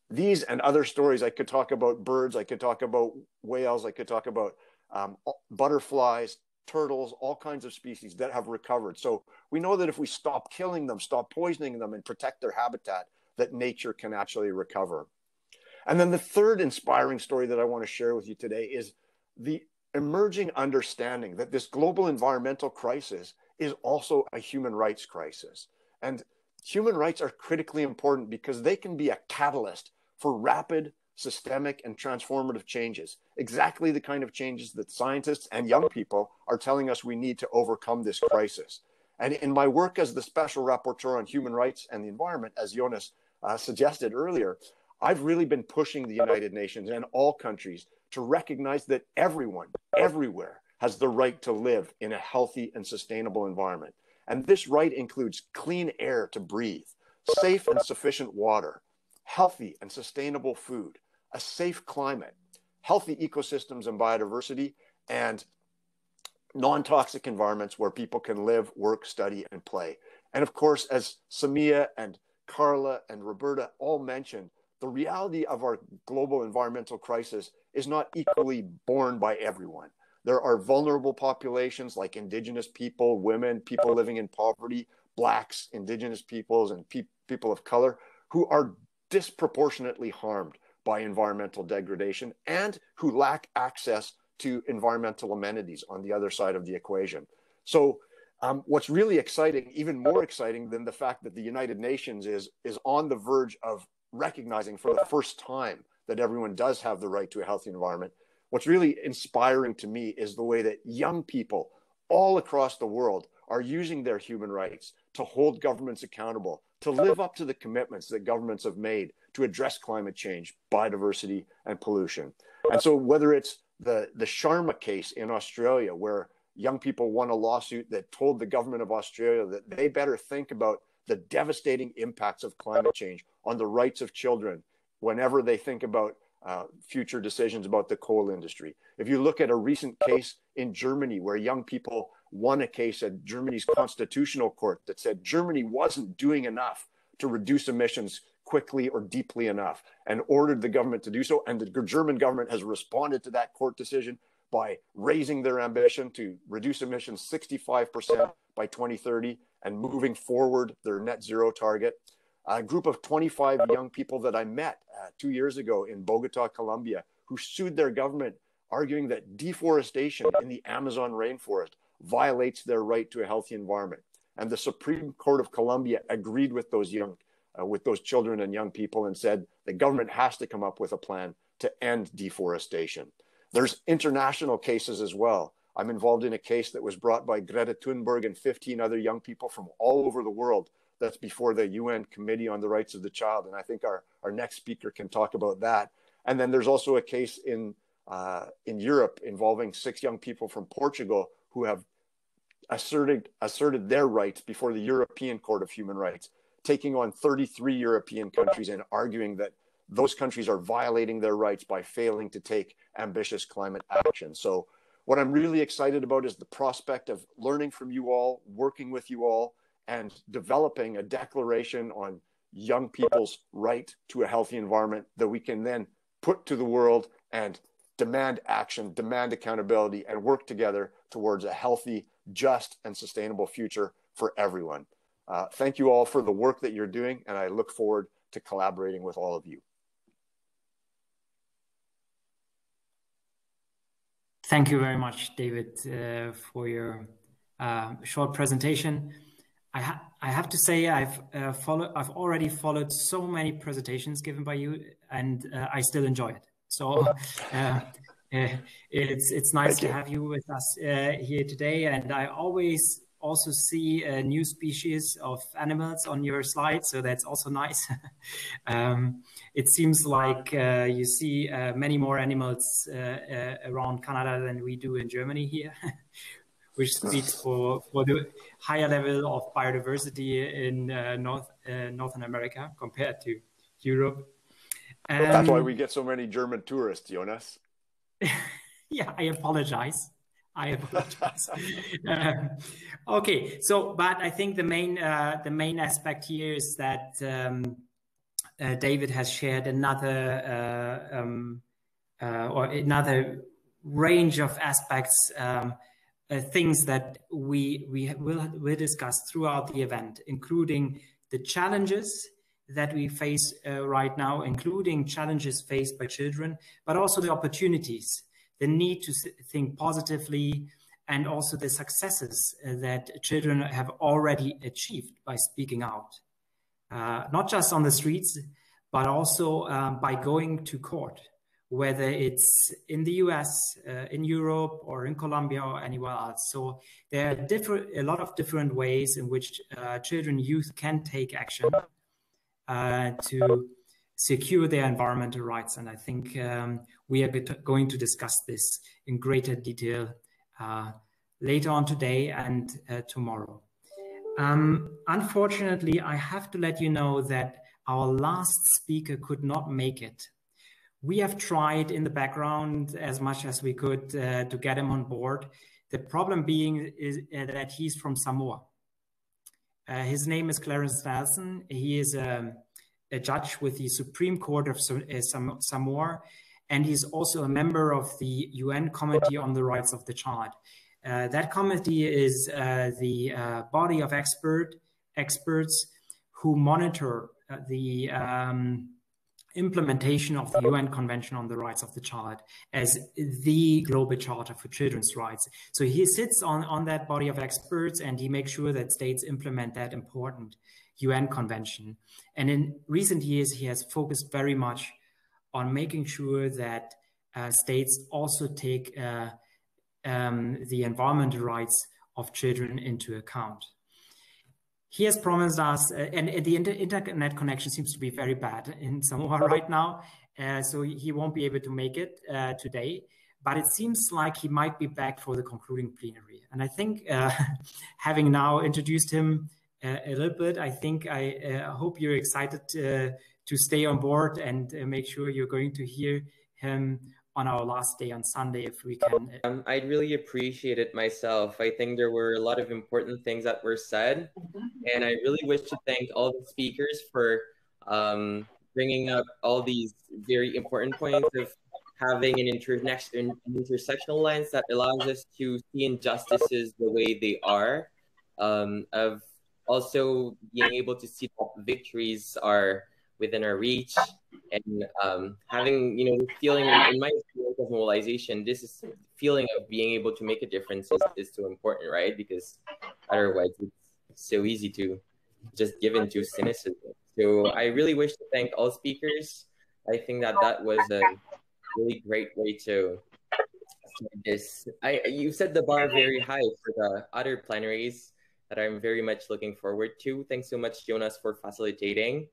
these and other stories, I could talk about birds, I could talk about whales, I could talk about butterflies, turtles, all kinds of species that have recovered. So we know that if we stop killing them, stop poisoning them, and protect their habitat, that nature can actually recover. And then the third inspiring story that I want to share with you today is the emerging understanding that this global environmental crisis is also a human rights crisis. And human rights are critically important because they can be a catalyst for rapid, systemic, and transformative changes, exactly the kind of changes that scientists and young people are telling us we need to overcome this crisis. And in my work as the Special Rapporteur on Human Rights and the Environment, as Jonas suggested earlier, I've really been pushing the United Nations and all countries to recognize that everyone, everywhere, has the right to live in a healthy and sustainable environment. And this right includes clean air to breathe, safe and sufficient water, healthy and sustainable food, a safe climate, healthy ecosystems and biodiversity, and non-toxic environments where people can live, work, study, and play. And of course, as Samia and Carla and Roberta all mentioned, the reality of our global environmental crisis is not equally borne by everyone. There are vulnerable populations like Indigenous people, women, people living in poverty, Blacks, Indigenous peoples, and people of color who are disproportionately harmed by environmental degradation and who lack access to environmental amenities on the other side of the equation. So what's really exciting, even more exciting than the fact that the United Nations is on the verge of recognizing for the first time that everyone does have the right to a healthy environment, what's really inspiring to me is the way that young people all across the world are using their human rights to hold governments accountable, to live up to the commitments that governments have made to address climate change, biodiversity, and pollution. And so whether it's the Sharma case in Australia, where young people won a lawsuit that told the government of Australia that they better think about the devastating impacts of climate change on the rights of children whenever they think about future decisions about the coal industry. If you look at a recent case in Germany where young people won a case at Germany's constitutional court that said Germany wasn't doing enough to reduce emissions quickly or deeply enough and ordered the government to do so. And the German government has responded to that court decision by raising their ambition to reduce emissions 65% by 2030 and moving forward their net zero target. A group of 25 young people that I met 2 years ago in Bogota, Colombia, who sued their government, arguing that deforestation in the Amazon rainforest violates their right to a healthy environment. And the Supreme Court of Colombia agreed with those children and young people and said the government has to come up with a plan to end deforestation. There's international cases as well. I'm involved in a case that was brought by Greta Thunberg and 15 other young people from all over the world that's before the UN Committee on the Rights of the Child. And I think our next speaker can talk about that. And then there's also a case in Europe involving 6 young people from Portugal who have asserted their rights before the European Court of Human Rights, taking on 33 European countries and arguing that those countries are violating their rights by failing to take ambitious climate action. So what I'm really excited about is the prospect of learning from you all, working with you all, and developing a declaration on young people's right to a healthy environment that we can then put to the world and demand action, demand accountability, and work together towards a healthy, just, and sustainable future for everyone. Thank you all for the work that you're doing, and I look forward to collaborating with all of you. Thank you very much, David, for your short presentation. I have to say I've already followed so many presentations given by you, and I still enjoy it. So it's nice to have you with us here today. And I always also see a new species of animals on your slide, so that's also nice. It seems like you see many more animals around Canada than we do in Germany here, which speaks for the higher level of biodiversity in Northern America compared to Europe. That's why we get so many German tourists, Jonas. Yeah, I apologize. Okay, so but I think the main aspect here is that David has shared another range of aspects, things that we will discuss throughout the event, including the challenges that we face right now, including challenges faced by children, but also the opportunities, the need to think positively, and also the successes that children have already achieved by speaking out, not just on the streets, but also by going to court, whether it's in the US, in Europe, or in Colombia, or anywhere else. So there are a lot of different ways in which children, youth can take action to secure their environmental rights. And I think we are going to discuss this in greater detail later on today and tomorrow. Unfortunately, I have to let you know that our last speaker could not make it. We have tried in the background as much as we could to get him on board. The problem being is that he's from Samoa. His name is Clarence Nelson. He is a judge with the Supreme Court of Samoa, and he's also a member of the UN Committee on the Rights of the Child. That committee is the body of experts who monitor the implementation of the UN Convention on the Rights of the Child as the global charter for children's rights. So he sits on that body of experts, and he makes sure that states implement that important UN convention. And in recent years, he has focused very much on making sure that states also take the environmental rights of children into account. He has promised us, and the internet connection seems to be very bad in Samoa right now, so he won't be able to make it today, but it seems like he might be back for the concluding plenary. And I think having now introduced him a little bit, I think I hope you're excited to stay on board and make sure you're going to hear him on our last day on Sunday, if we can. I'd really appreciate it myself. I think there were a lot of important things that were said, and I really wish to thank all the speakers for bringing up all these very important points of having an intersectional lens that allows us to see injustices the way they are, of also being able to see that victories are within our reach, and having, the feeling in my experience of mobilization, this is feeling of being able to make a difference is so important, right? Because otherwise it's so easy to just give into cynicism. So I really wish to thank all speakers. I think that was a really great way to start this. You set the bar very high for the other plenaries that I'm very much looking forward to. Thanks so much, Jonas, for facilitating.